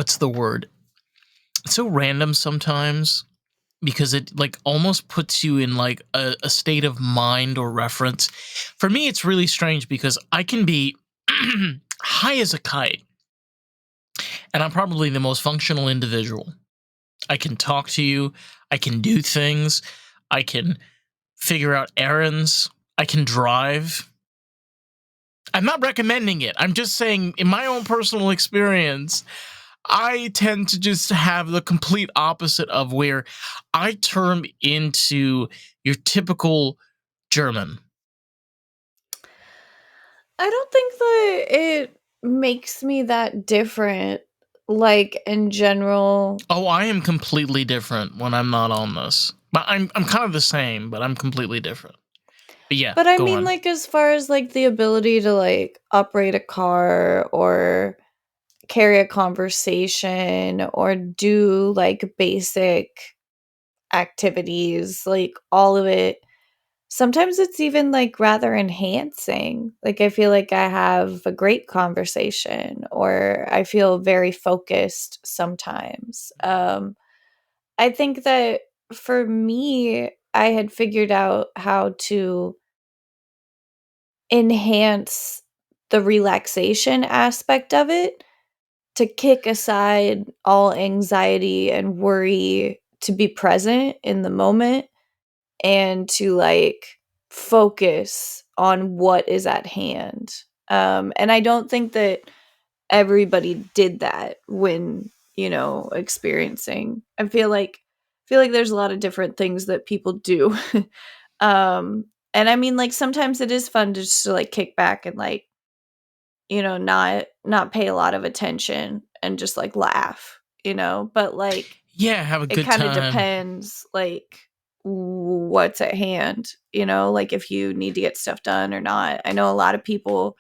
what's the word? It's so random sometimes because it like almost puts you in like a state of mind or reference. For me, it's really strange because I can be high as a kite and I'm probably the most functional individual. I can talk to you. I can do things. I can figure out errands. I can drive. I'm not recommending it. I'm just saying, in my own personal experience, I tend to just have the complete opposite of where I turn into your typical German. I don't think that it makes me that different, like, in general. Oh, I am completely different when I'm not on this. But I'm kind of the same, but I'm completely different. But yeah, But I go mean, on. like, as far as, like, the ability to, like, operate a car or carry a conversation or do, like, basic activities, like, all of it. Sometimes it's even, like, rather enhancing. Like, I feel like I have a great conversation or I feel very focused sometimes. I think that for me, I had figured out how to enhance the relaxation aspect of it, to kick aside all anxiety and worry, to be present in the moment and to like focus on what is at hand. And I don't think that everybody did that when, experiencing. I feel like there's a lot of different things that people do. And I mean, like, sometimes it is fun to just to like kick back and like, not pay a lot of attention and just like laugh, but like Yeah, have a it good kind of time. depends like what's at hand, like if you need to get stuff done or not. I know a lot of people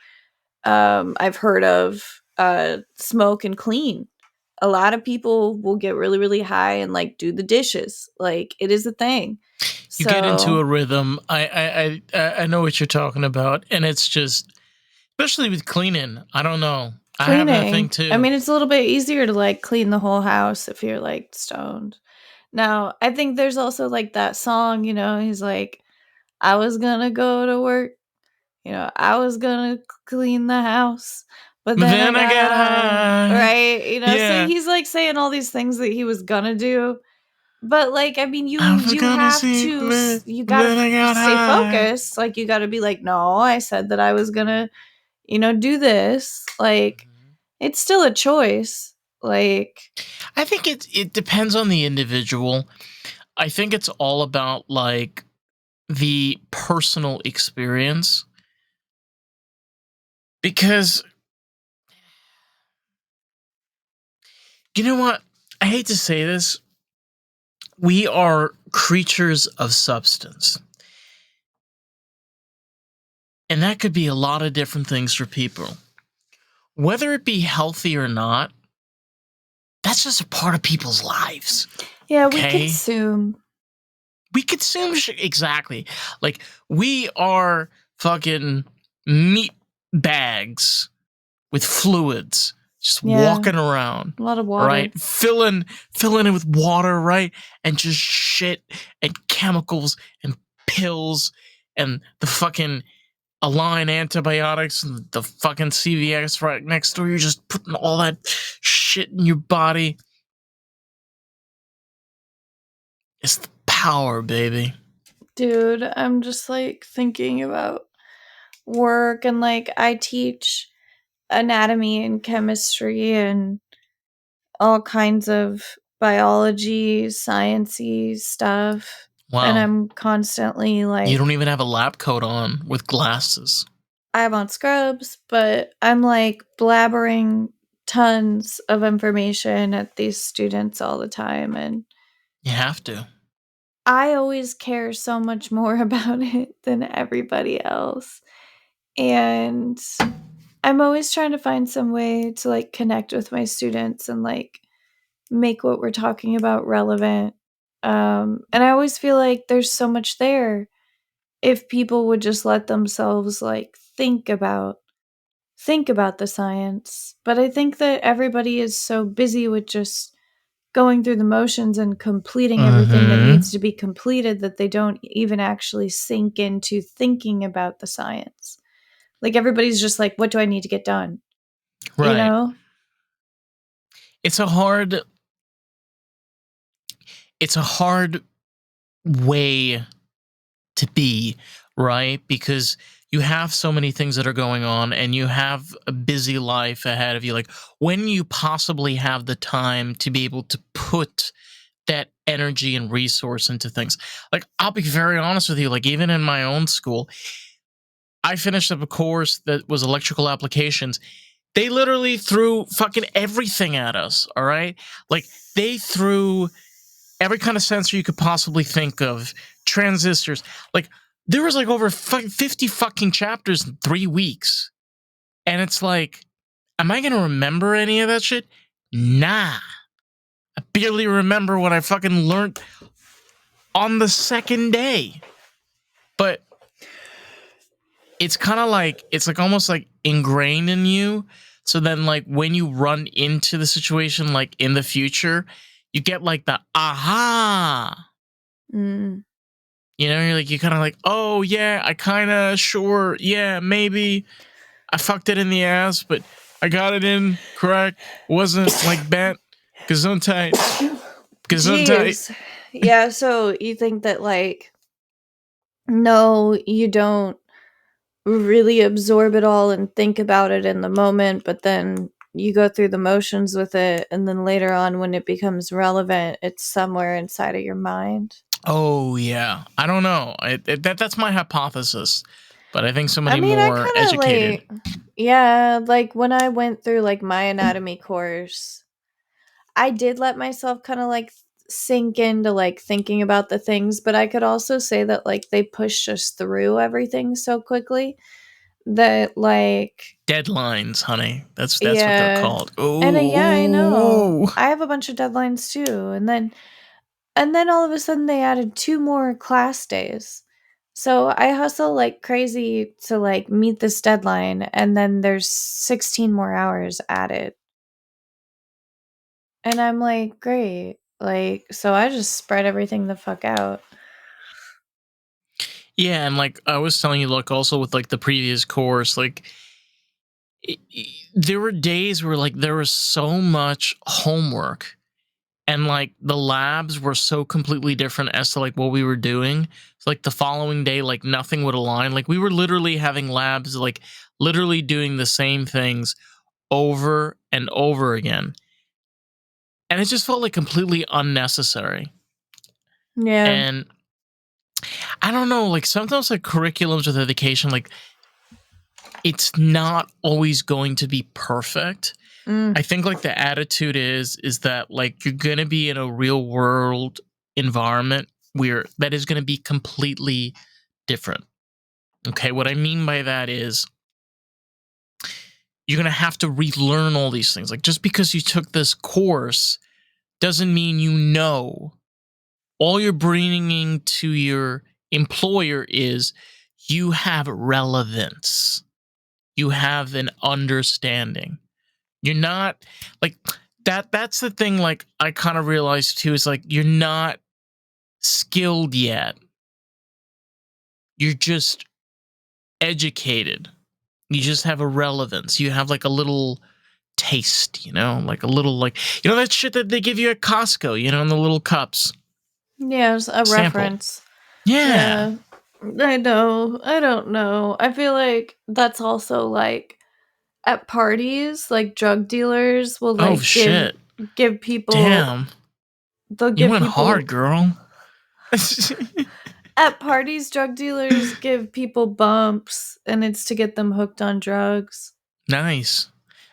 I've heard of smoke and clean. A lot of people will get really really high and like do the dishes. Like it is a thing. You get into So a rhythm. I know what you're talking about, and it's just, especially with cleaning. I don't know. I have that thing cleaning, I too. mean, it's a little bit easier to like clean the whole house if you're like stoned. Now, I think there's also like that song, he's like, I was gonna go to work, I was gonna clean the house, but But then I then I got got high, high. right? So Yeah, he's like saying all these things that he was gonna do. But like, I mean, I was you gonna have see, to, but you gotta then I got stay high. focused. Like, you gotta be like, no, I said that I was gonna, do this. Like, it's still a choice. Like, I think it depends on the individual. I think it's all about like the personal experience because you know what? I hate to say this. We are creatures of substance. And that could be a lot of different things for people. Whether it be healthy or not, that's just a part of people's lives. yeah, we Okay? consume. We consume exactly. Like we are fucking meat bags with fluids just Yeah, walking around, a lot of right? water. Filling it with water, right? And just shit and chemicals and pills and the fucking Align antibiotics and the fucking CVS right next door. You're just putting all that shit in your body. It's the power, baby. Dude, I'm just like thinking about work and like I teach anatomy and chemistry and all kinds of biology, sciencey stuff. And Wow. I'm constantly You don't like, even have a lab coat on with glasses. I have on scrubs, but I'm like blabbering tons of information at these students all the time. And You have to. I always care so much more about it than everybody else. And I'm always trying to find some way to like connect with my students and like make what we're talking about relevant. And I always feel like there's so much there if people would just let themselves like think about think about the science. But I think that everybody is so busy with just going through the motions and completing everything that Mm-hmm. needs to be completed that they don't even actually sink into thinking about the science. Like everybody's just like, what do I need to get done? You Right. know? It's a hard way to be, right? Because you have so many things that are going on and you have a busy life ahead of you. Like, when you possibly have the time to be able to put that energy and resource into things. Like, I'll be very honest with you, like, even in my own school, I finished up a course that was electrical applications. They literally threw fucking everything at us, all right? Like, they threw every kind of sensor you could possibly think of, transistors. Like, there was like over 50 fucking chapters in 3 weeks. And it's like, am I going to remember any of that shit? Nah. I barely remember what I fucking learned on the second day. But it's kind of like, it's like almost like ingrained in you. So then, like, when you run into the situation, like in the future, you get like the aha. Mm. You know, you're like, you kind of like, oh yeah, I kind of, sure, yeah, maybe I fucked it in the ass, but I got it in correct. Wasn't like bent. Gesundheit. Gesundheit. Jeez. Yeah, so you think that, like, no, you don't really absorb it all and think about it in the moment, but then you go through the motions with it, and then later on when it becomes relevant, it's somewhere inside of your mind. Oh yeah, I don't know. That's my hypothesis, but I think I somebody mean, I more kind of educated. like, yeah, like when I went through like my anatomy course, I did let myself kind of like sink into like thinking about the things, but I could also say that like they pushed us through everything so quickly that like, Deadlines, honey. That's what they're yeah. called. And yeah, I know. Oh, I have a bunch of deadlines too. And then all of a sudden they added 2 more class days. So I hustle like crazy to like meet this deadline, and then there's 16 more hours added. And I'm like, great. Like, so I just spread everything the fuck out. yeah, and like I was telling you, look, also with like the previous course, like there were days where like there was so much homework and like the labs were so completely different as to like what we were doing. So like the following day, like nothing would align. Like we were literally having labs, like literally doing the same things over and over again. And it just felt like completely unnecessary. Yeah. And I don't know, like sometimes like curriculums with education, like it's not always going to be perfect. Mm. I think like the attitude is that like you're gonna be in a real world environment where that is gonna be completely different. Okay, what I mean by that is you're gonna have to relearn all these things. Like just because you took this course doesn't mean you know. All you're bringing to your employer is you have relevance. You have an understanding. You're not like that's the thing like I kind of realized too is like you're not skilled yet. You're just educated. You just have a relevance. You have like a little taste, you know, like a little like that shit that they give you at Costco, in the little cups. Yeah, it's a Sample. reference. Yeah. Yeah. I know. I don't know. I feel like that's also like at parties, like drug dealers will Oh like give shit. give people Damn. they'll You give went hard, people girl. at parties, drug dealers give people bumps, and it's to get them hooked on drugs. Nice.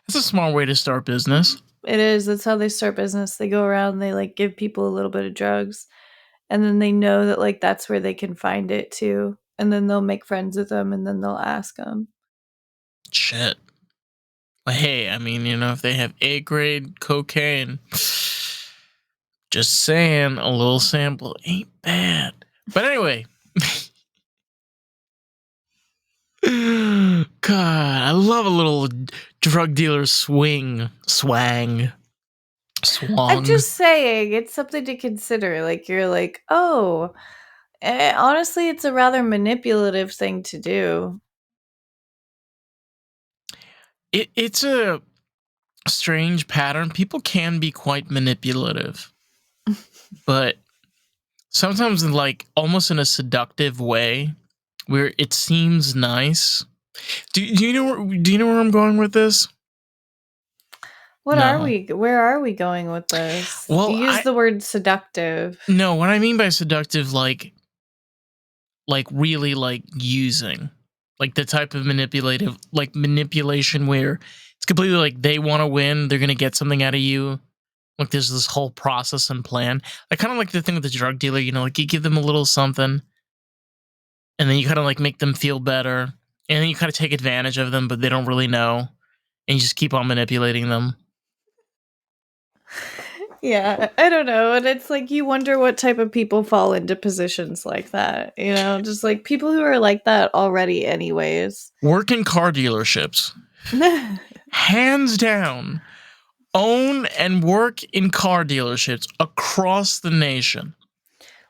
That's a smart way to start business. It is. That's how they start business. They go around, they like give people a little bit of drugs, and then they know that like that's where they can find it too. And then they'll make friends with them, and then they'll ask them. Shit. But hey, I mean, if they have A grade cocaine, just saying, a little sample ain't bad. But anyway, God, I love a little drug dealer swang. I'm Swung. just saying, it's something to consider. Like, you're like, oh, honestly, it's a rather manipulative thing to do. It's a strange pattern. People can be quite manipulative, but sometimes in like almost in a seductive way where it seems nice. Do you know where I'm going with this? No. Where are we going with this? You Well, use the word seductive. no, what I mean by seductive, like really like using, like the type of manipulation where it's completely like they want to win, they're gonna get something out of you. Like there's this whole process and plan. I kind of like the thing with the drug dealer, you know, like you give them a little something, and then you kind of like make them feel better, and then you kind of take advantage of them, but they don't really know, and you just keep on manipulating them. Yeah, I don't know. And it's like you wonder what type of people fall into positions like that, you know, just like people who are like that already, anyways. Work in car dealerships, hands down. Own and work in car dealerships across the nation.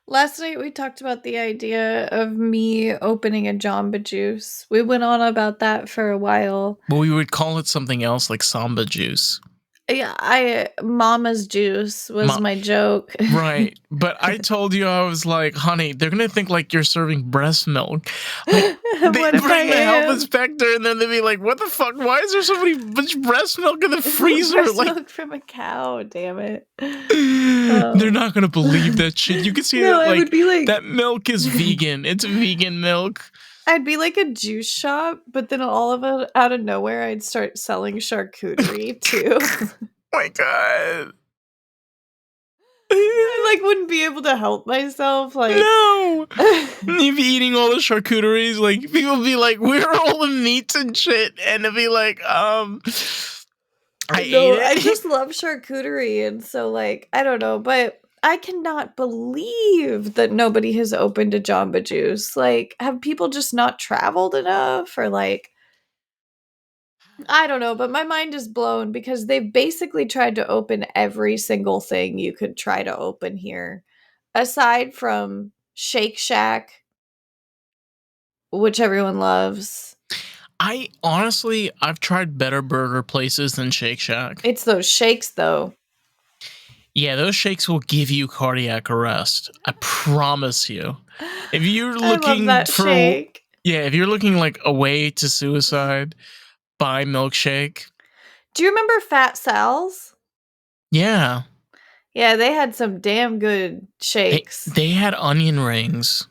Last night we talked about the idea of me opening a Jamba Juice. We went on about that for a while. But we would call it something else like Samba Juice. Yeah, Mama's Juice was my joke. Right. But I told you, I was like, honey, they're going to think like you're serving breast milk. Like, they bring the health inspector and then they'd be like, what the fuck? Why is there so much breast milk in the freezer? Breast like milk from a cow, damn it. They're not going to believe that shit. You can see that I would be like, that milk is vegan. It's vegan milk. I'd be like a juice shop, but then all of it out of nowhere, I'd start selling charcuterie too. Oh my god. I like wouldn't be able to help myself. Like, no, you'd be eating all the charcuteries. Like people would be like, "Where are all the meats and shit?" And it'd be like, I ate it. I just love charcuterie, and so like I don't know, but I cannot believe that nobody has opened a Jamba Juice. Like, have people just not traveled enough, or like? I don't know, but my mind is blown because they've basically tried to open every single thing you could try to open here. Aside from Shake Shack, which everyone loves. I've tried better burger places than Shake Shack. It's those shakes though. Yeah, those shakes will give you cardiac arrest. I promise you. If you're looking shake. Yeah, if you're looking like a way to suicide, buy milkshake. Do you remember Fat Sal's? Yeah. Yeah, they had some damn good shakes. They had onion rings.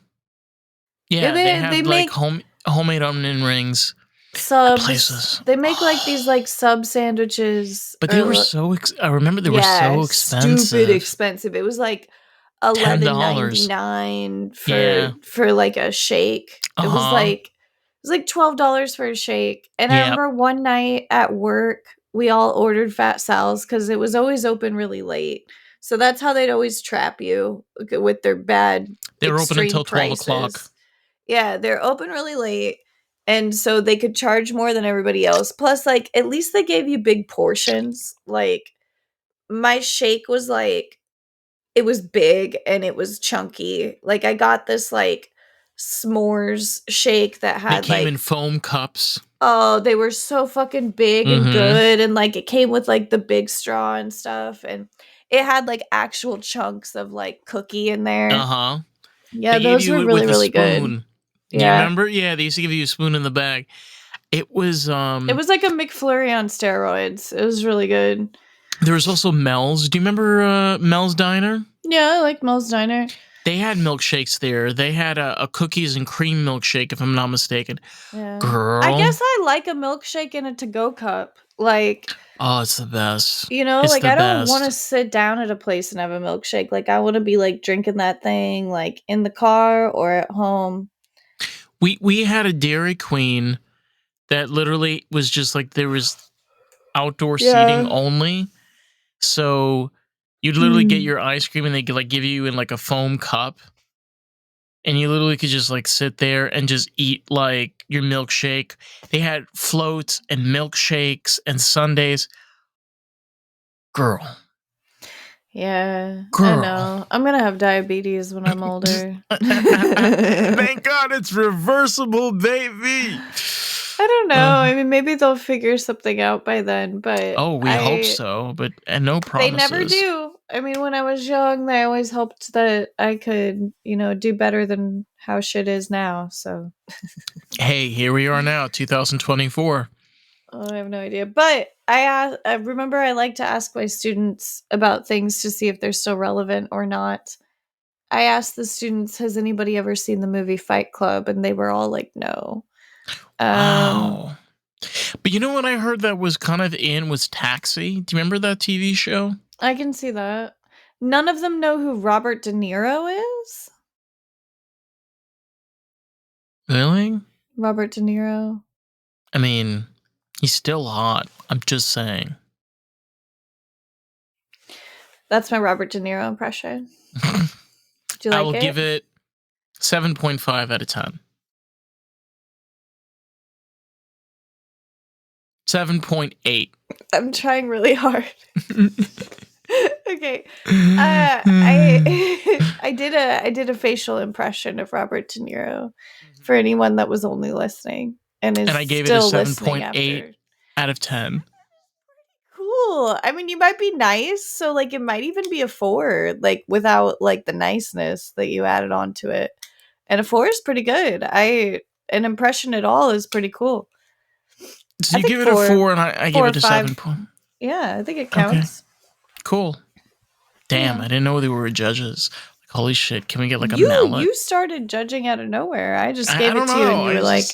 Yeah, they had like homemade onion rings. Subs. They make like these like sub sandwiches. But they were so I remember they were so expensive. Stupid expensive. It was like $11.99 for like a shake. It was like $12 for a shake. And I remember one night at work, we all ordered Fat Sal's because it was always open really late. So that's how they'd always trap you with their bad. They were open until 12 o'clock. Yeah, they're open really late. And so they could charge more than everybody else. Plus, like, at least they gave you big portions. Like, my shake was like, it was big and it was chunky. Like, I got this like s'mores shake that had came in foam cups. Oh, they were so fucking big and good. And like, it came with like the big straw and stuff. And it had like actual chunks of like cookie in there. Yeah, those were really, really good. Do you remember? Yeah, they used to give you a spoon in the bag. It was like a McFlurry on steroids. It was really good. There was also Mel's. Do you remember Mel's Diner? Yeah, I like Mel's Diner. They had milkshakes there. They had a cookies and cream milkshake, if I'm not mistaken. Yeah. Girl. I guess I like a milkshake in a to-go cup. Like, oh, it's the best. You know, like I don't want to sit down at a place and have a milkshake. Like I want to be like drinking that thing like in the car or at home. We had a Dairy Queen that literally was just like there was outdoor seating only. So you'd literally get your ice cream and they could like give you in like a foam cup. and you literally could just like sit there and just eat like your milkshake. They had floats and milkshakes and sundaes. Girl, Yeah, I girl. know. I'm gonna have diabetes when I'm Just older. thank God it's reversible, baby. I don't know. Uh, I mean, maybe they'll figure something out by then, but oh, we hope so, but and no they never promises. do. I mean, when I was young, they always hoped that I could, do better than how shit is now. So, Hey, here we are now, 2024. I have no idea. But I remember I like to ask my students about things to see if they're still relevant or not. I asked the students, "Has anybody ever seen the movie Fight Club?" And they were all like, "No." Um, Wow. But you know what I heard that was kind of in was Taxi? Do you remember that TV show? I can see that. None of them know who Robert De Niro is. Really? Robert De Niro. I mean, he's still hot. I'm just saying. That's my Robert De Niro impression. Do you I like will it? give it 7.5 out of 10. 7.8. I'm trying really hard. Okay. I I did a facial impression of Robert De Niro for anyone that was only listening and is And I gave it a still listening 7.8 after. out of 10. Cool. I mean, you might be nice, so like it might even be a 4, like without like the niceness that you added onto it. And a 4 is pretty good. An impression at all is pretty cool. So I you think give it a 4 and I give 4 or it a 5. 7 point. Yeah, I think it Okay, counts. cool. Damn, Yeah. I didn't know they were judges. Like, holy shit, can we get like a You mallet? started judging out of nowhere. I just I gave it don't to you and know. you were like,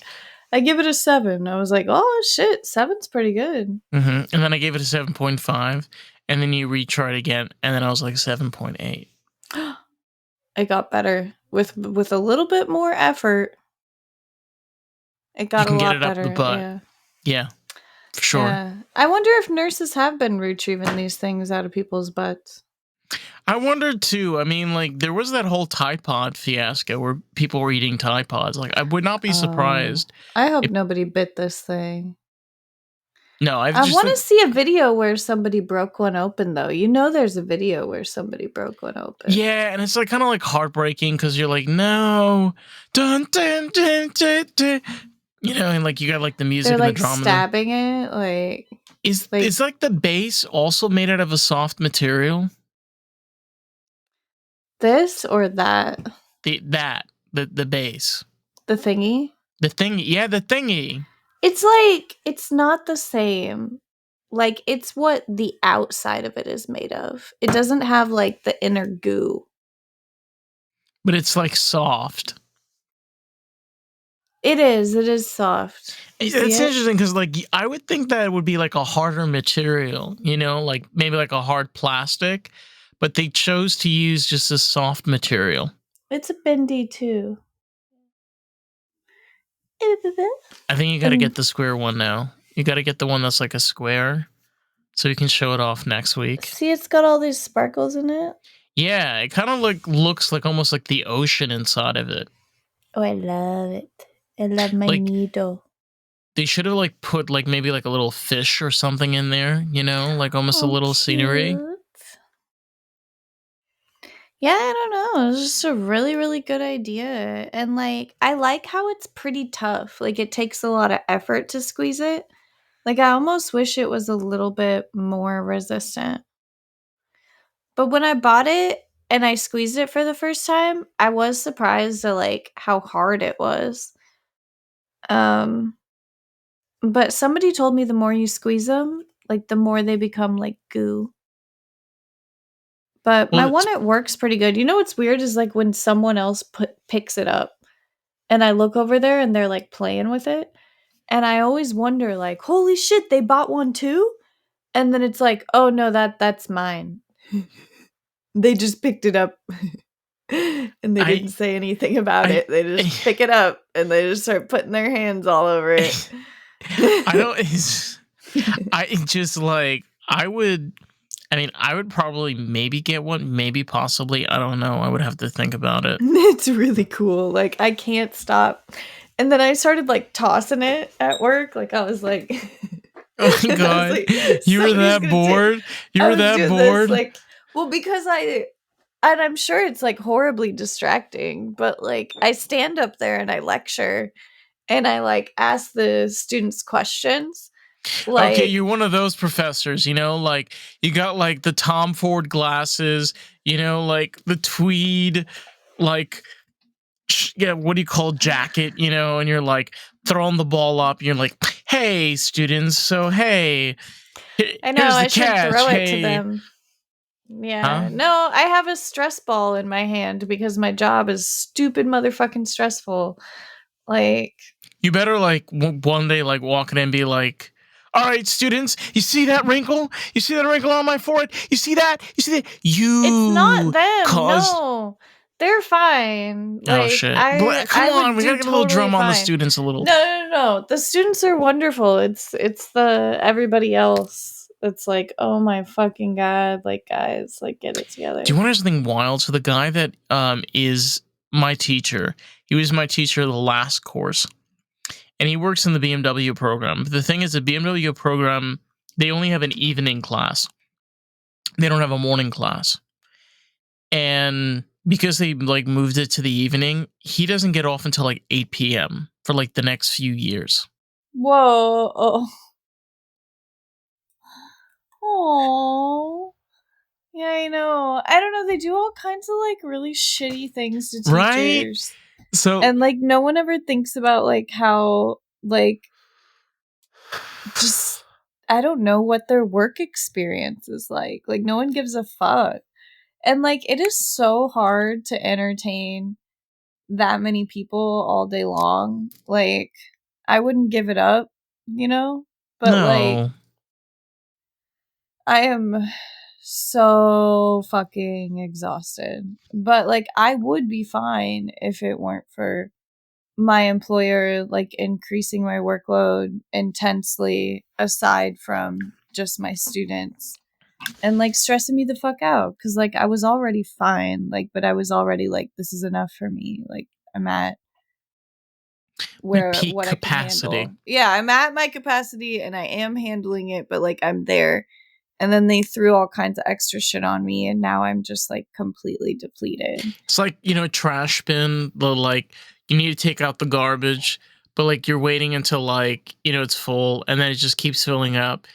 I give it a 7. I was like, "Oh shit, 7's pretty good." And then I gave it a 7.5. And then you retried again. And then I was like 7.8. It got better with a little bit more effort. It You got a can get lot it up the better. butt. Yeah. Yeah, for sure. Yeah. I wonder if nurses have been retrieving these things out of people's butts. I wondered too. I mean, like, there was that whole Tide Pod fiasco where people were eating Tide Pods. Like, I would not be surprised. I hope if nobody bit this thing. No, I've I just want to see a video where somebody broke one open, though. There's a video where somebody broke one open. Yeah, and it's like kind of like heartbreaking because you're like, no, dun, dun, dun, dun, dun. And like you got like the music They're and the like drama. stabbing it, like Is like the bass also made out of a soft material? this or that? The bass, The thingy? the thing, yeah, the thingy. It's like it's not the same. Like it's what the outside of it is made of. It doesn't have like the inner goo. But it's like soft. It is soft. It's interesting because like I would think that it would be like a harder material, like maybe like a hard plastic, but they chose to use just a soft material. It's a bendy too. I think you got to get the square one now. You got to get the one that's like a square, so you can show it off next week. See, it's got all these sparkles in it. Yeah, it kind of looks like almost like the ocean inside of it. Oh, I love it. I love my like, needle. They should have like put like maybe like a little fish or something in there, like almost a little scenery. Yeah, I don't know. It's just a really, really good idea. And like, I like how it's pretty tough. Like, it takes a lot of effort to squeeze it. Like, I almost wish it was a little bit more resistant. But when I bought it and I squeezed it for the first time, I was surprised at like how hard it was. But somebody told me the more you squeeze them, like the more they become like goo. But my one it works pretty good. You know what's weird is like when someone else picks it up and I look over there and they're like playing with it. And I always wonder like, holy shit, they bought one too? And then it's like, oh no, that's mine. They just picked it up. And they didn't say anything about it. They just pick it up and they just start putting their hands all over it. I just like I would I mean, I would probably maybe get one, maybe possibly. I don't know. I would have to think about it. It's really cool. Like, I can't stop. And then I started like tossing it at work. Like, I was like, Oh my I was god. like, You were somebody's that gonna take. bored? You I were was that doing this bored? like, well, because and I'm sure it's like horribly distracting, but like I stand up there and I lecture and I like ask the students questions. Okay, Like, you're one of those professors, like you got like the Tom Ford glasses, like the tweed, like yeah, what do you call jacket, and you're like throwing the ball up. You're like, hey, students, so hey, I know here's the I should catch. throw it to Hey, them. huh? Yeah. No, I have a stress ball in my hand because my job is stupid motherfucking stressful. Like, You better like one day like walk in and be like, all right, students, you see that wrinkle? You see that wrinkle on my forehead? You see that? You see that? it's not You them. caused. No. They're fine. Oh Like, shit! I Come I on, would we do gotta get a little totally drum on the fine. students a little. No, no, no. The students are wonderful. It's the everybody else. It's like, oh my fucking god, like guys, like get it Do you together. want to know something wild? So the guy that is my teacher, he was my teacher the last course, and he works in the BMW program. The thing is, the BMW program, they only have an evening class. They don't have a morning class. And because they like moved it to the evening, he doesn't get off until like 8 p.m. for like the next few years. Whoa. Oh. Aww. Yeah, I know. I don't know. They do all kinds of like really shitty things to Right? teachers. So And like no one ever thinks about like how like just I don't know what their work experience is like. Like no one gives a fuck. And like it is so hard to entertain that many people all day long. Like I wouldn't give it up, you know? But like no. I am so fucking exhausted. But like I would be fine if it weren't for my employer like increasing my workload intensely aside from just my students and like stressing me the fuck out cuz like I was already fine like but I was already like this is enough for me. Like I'm at My where peak what I can capacity. handle. Yeah, I'm at my capacity and I am handling it, but like I'm there. And then they threw all kinds of extra shit on me and now I'm just like completely depleted. It's like, trash bin, the like you need to take out the garbage, but like you're waiting until like, it's full and then it just keeps filling up.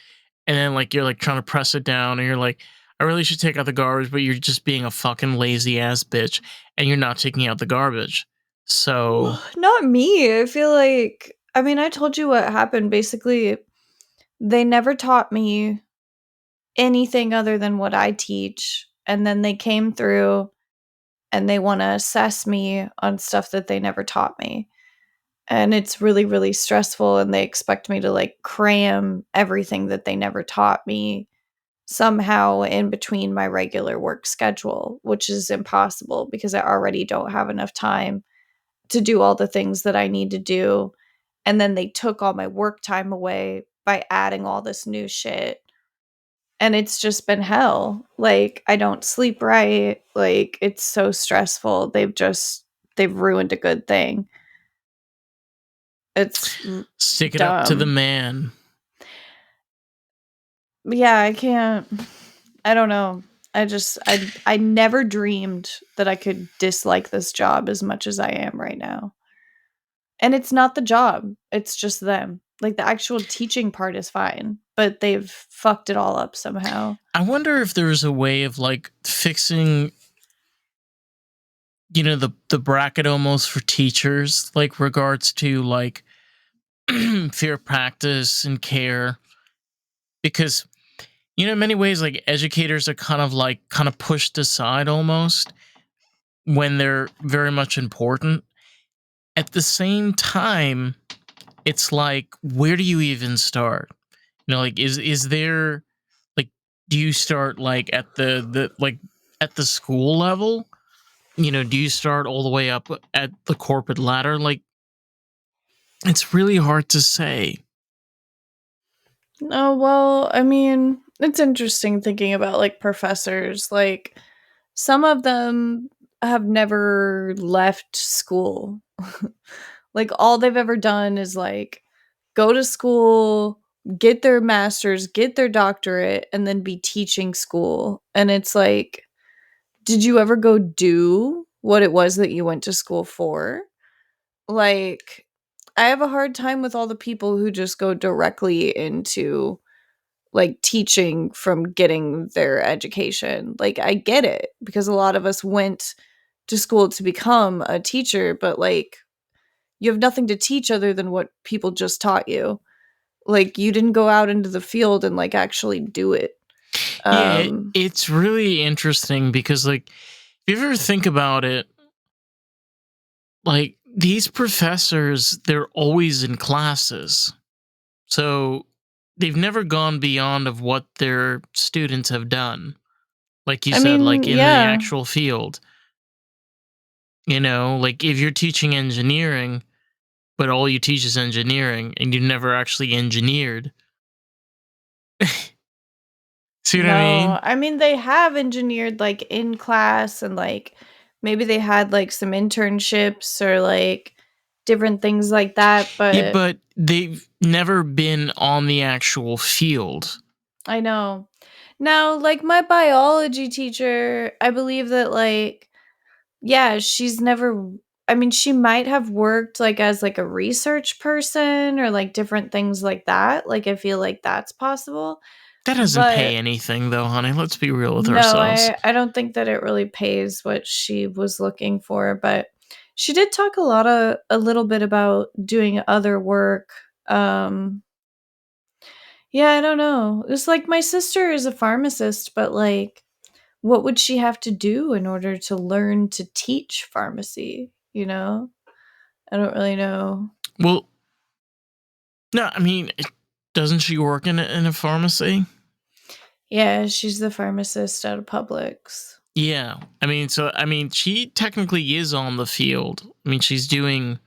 And then like you're like trying to press it down and you're like, I really should take out the garbage, but you're just being a fucking lazy ass bitch and you're not taking out the garbage. So Not me. I feel like I mean, I told you what happened. Basically, they never taught me anything other than what I teach. And then they came through and they want to assess me on stuff that they never taught me. And it's really, really stressful. And they expect me to like cram everything that they never taught me somehow in between my regular work schedule, which is impossible because I already don't have enough time to do all the things that I need to do. And then they took all my work time away by adding all this new shit. And it's just been hell. Like, I don't sleep right. Like, it's so stressful. They've ruined a good thing. It's stick it up to the dumb. man. Yeah, I can't. I don't know. I never dreamed that I could dislike this job as much as I am right now. And it's not the job, it's just them. Like, the actual teaching part is fine, but they've fucked it all up somehow. I wonder if there's a way of like fixing the bracket almost for teachers, like regards to like fair practice and care, because in many ways like educators are kind of pushed aside almost when they're very much important. At the same time, it's like, where do you even start? Like is there like, do you start like at the like at the school level? Do you start all the way up at the corporate ladder? Like, it's really hard to say. Oh, well, I mean, It's interesting thinking about, like, professors, like, some of them have never left school. Like, all they've ever done is, like, go to school, get their master's, get their doctorate, and then be teaching school, and it's like, did you ever go do what it was that you went to school for? Like, I have a hard time with all the people who just go directly into, like, teaching from getting their education. Like, I get it because a lot of us went to school to become a teacher, but, like, you have nothing to teach other than what people just taught you. Like, you didn't go out into the field and, like, actually do it. Yeah, Um, it's really interesting because, like, if you ever think about it, like, these professors, they're always in classes. So they've never gone beyond of what their students have done. Like you I said, mean, like in the yeah. actual field. Like if you're teaching engineering, but all you teach is engineering and you never actually engineered. See what I No, mean? I mean, they have engineered, like, in class and, like, maybe they had, like, some internships or, like, different things like that, Yeah, but but they've never been on the actual field. I know. Now, like, my biology teacher, I believe that, like, yeah, she's never I mean, she might have worked, like, as, like, a research person or, like, different things like that, like, I feel like that's possible, That doesn't pay but anything though, honey. Let's be real with no, ourselves. I don't think that it really pays what she was looking for, but she did talk a little bit about doing other work. Yeah, I don't know. It's like my sister is a pharmacist, but like what would she have to do in order to learn to teach pharmacy, you know? I don't really know. Well, no, I mean, doesn't she work in a pharmacy? Yeah, she's the pharmacist out of Publix. Yeah. I mean, she technically is on the field. I mean, she's doing.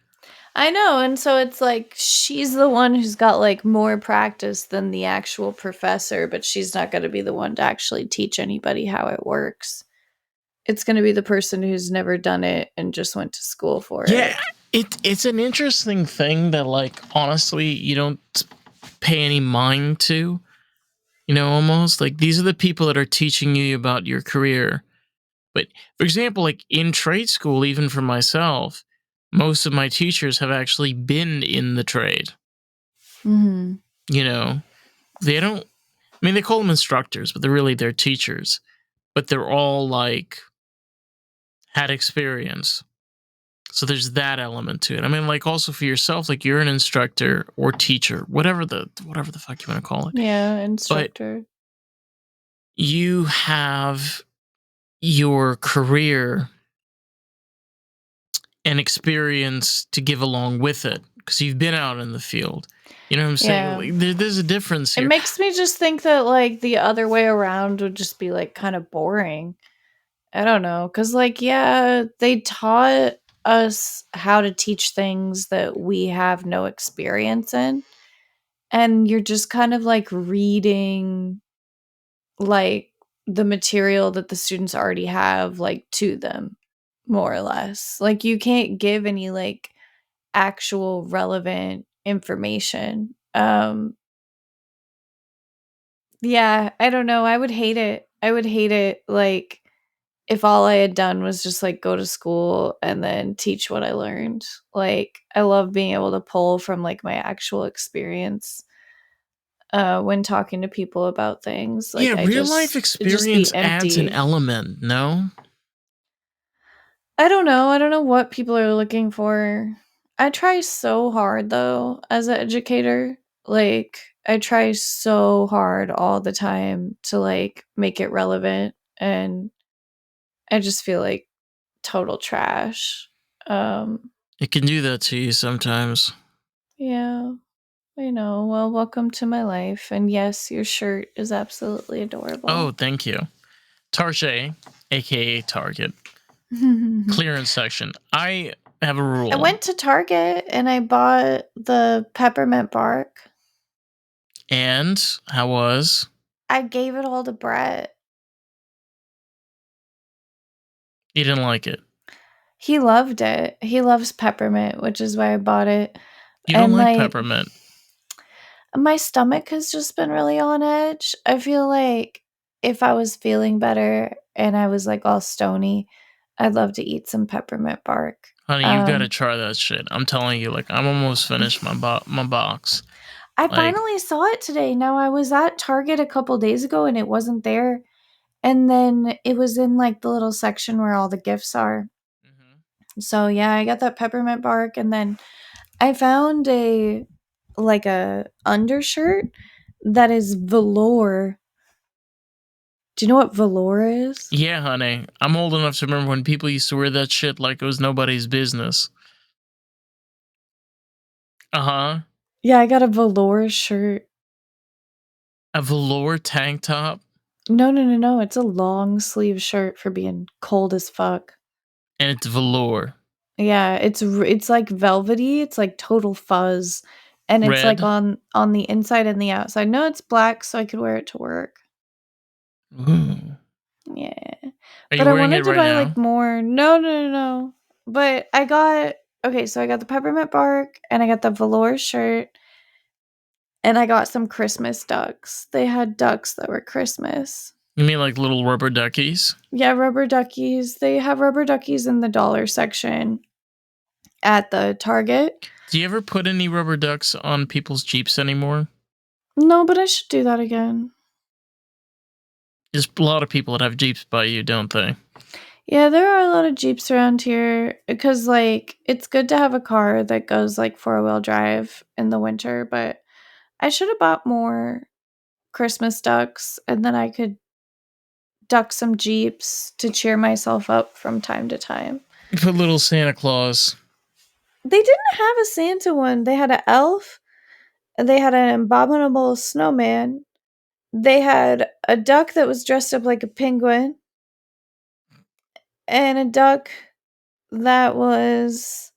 I know, and so it's like she's the one who's got, like, more practice than the actual professor, but she's not gonna be the one to actually teach anybody how it works. It's gonna be the person who's never done it and just went to school for Yeah, it. it's an interesting thing that, like, honestly, you don't pay any mind to. Almost like these are the people that are teaching you about your career. But for example, like in trade school, even for myself, most of my teachers have actually been in the trade. Mhm. You know, they don't. I mean, they call them instructors, but they're teachers. But they're all like had experience. So there's that element to it. I mean, like also for yourself, like you're an instructor or teacher, whatever the fuck you want to call it. Yeah, But instructor. you have your career and experience to give along with it because you've been out in the field. You know what I'm saying? Yeah. Like, there's a difference It here. makes me just think that, like, the other way around would just be, like, kinda boring. I don't know, cause like, yeah, they taught us how to teach things that we have no experience in, and you're just kind of, like, reading, like, the material that the students already have, like, to them, more or less. Like, you can't give any, like, actual relevant information. Yeah, I don't know, I would hate it. I would hate it, like, if all I had done was just, like, go to school and then teach what I learned. Like, I love being able to pull from, like, my actual experience, when talking to people about things. Like, Yeah, real life it'd just be experience adds an empty. element, no? I don't know. I don't know what people are looking for. I try so hard though as an educator. Like I try so hard all the time to like make it relevant and I just feel like total trash. Um It can do that to you sometimes. yeah, I know. Well, welcome to my life. And yes, your shirt is absolutely Oh, adorable. thank you. Target, aka Target, clearance section. I have a I rule. went to Target and I bought the peppermint bark. And how was? I gave it all to Brett. You didn't like it. He loved it. He loves peppermint, which is why I bought it. You don't And like peppermint. my stomach has just been really on edge. I feel like if I was feeling better and I was like all stony, I'd love to eat some peppermint bark. Honey, you gotta try that shit. I'm telling you, like, I'm almost finished my box. I finally saw it today. Now, I was at Target a couple days ago and it wasn't there. And then it was in like the little section where all the gifts are. Mm-hmm. So yeah, I got that peppermint bark, and then I found a undershirt that is velour. Do you know what velour is? Yeah, honey. I'm old enough to remember when people used to wear that shit like it was nobody's business. Uh-huh. Yeah, I got a velour shirt. A velour tank top? No. It's a long sleeve shirt for being cold as fuck. And it's velour. Yeah, it's like velvety. It's like total fuzz. And it's Red? like on the inside and the outside. No, it's black, so I could wear it to work. Ooh. Yeah. Are But you I wearing wanted it to right buy now? like more. No. But I got so I got the peppermint bark and I got the velour shirt and I got some Christmas ducks. They had ducks that were Christmas. You mean like little rubber duckies? Yeah, rubber duckies. They have rubber duckies in the dollar section at the Target. Do you ever put any rubber ducks on people's Jeeps anymore? No, but I should do that again. There's a lot of people that have Jeeps by you, don't they? Yeah, there are a lot of Jeeps around here because, like, it's good to have a car that goes, like, 4-wheel drive in the winter, but I should have bought more Christmas ducks, and then I could duck some Jeeps to cheer myself up from time to time. You put little Santa Claus. They didn't have a Santa one. They had an elf, they had an abominable snowman, they had a duck that was dressed up like a penguin, and a duck that was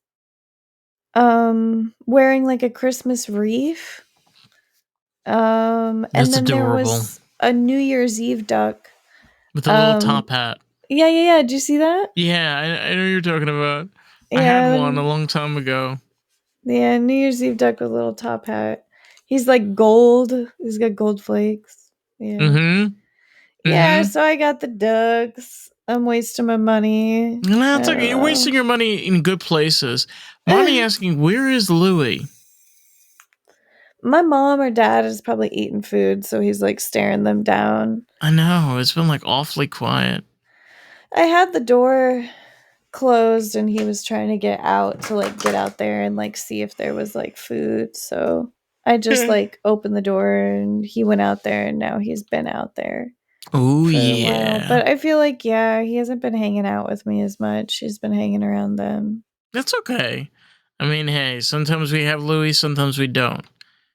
wearing like a Christmas wreath. And That's then there adorable. was a New Year's Eve duck with a little top hat. Yeah. Did you see that? Yeah, I know what you're talking about. Yeah, I had one a long time ago. Yeah, New Year's Eve duck with a little top hat. He's like gold. He's got gold flakes. Yeah. Mm-hmm. Yeah, so I got the ducks. I'm wasting my money. No, it's okay. You're wasting your money in good places. Mommy asking, where is Louie? My mom or dad is probably eating food, so he's like staring them down. I know. It's been like awfully quiet. I had the door closed and he was trying to get out to like get out there and like see if there was like food. So I just like opened the door and he went out there and now he's been out there. Oh, yeah. A while. But I feel like, yeah, he hasn't been hanging out with me as much. He's been hanging around them. That's okay. I mean, hey, sometimes we have Louie, sometimes we don't.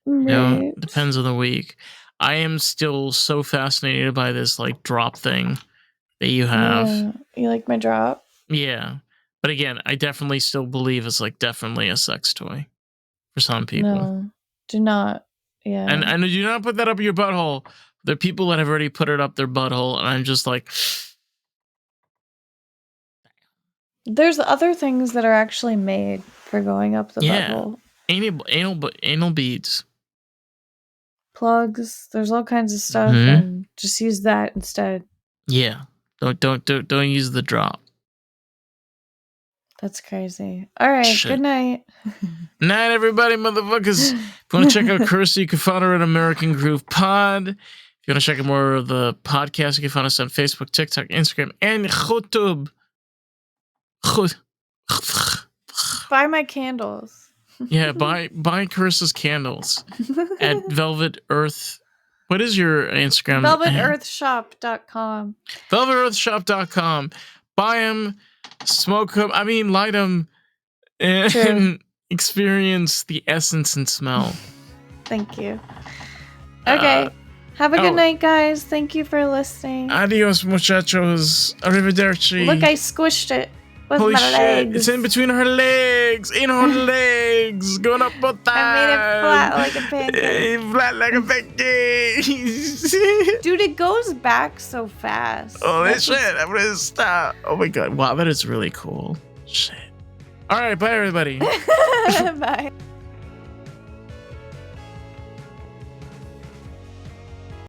Right. You know, depends on the week. I am still so fascinated by this like drop thing that you have. Yeah. You like my drop? Yeah. But again, I definitely still believe it's like definitely a sex toy for some people. No, do not. Yeah. And do not put that up your butthole. There are people that have already put it up their butthole, and I'm just like, there's other things that are actually made for going up the butthole. Anal beads. Plugs. There's all kinds of stuff, and just use that instead. Yeah. Don't use the drop. That's crazy. All right. Shit. Good night. Night, everybody, motherfuckers. If you want to check out Kirsty, you can find her at American Groove Pod. If you want to check out more of the podcast, you can find us on Facebook, TikTok, Instagram, and YouTube. Buy my candles. Yeah, buy Carissa's candles at Velvet Earth. What is your Instagram? VelvetEarthShop.com. VelvetEarthShop.com. Buy them, smoke them. I mean, light them, and experience the essence and smell. Thank you. Okay. Have a good night, guys. Thank you for listening. Adios, muchachos. Arrivederci. Look, I squished it. with Holy my shit! legs. It's in between her legs. In her legs. Going up both thighs. I made it flat like a pancake. Flat like a pancake. Dude, it goes back so fast. Holy shit! I'm gonna stop. Oh my god! Wow, that is really cool. Shit. All right, bye everybody. Bye.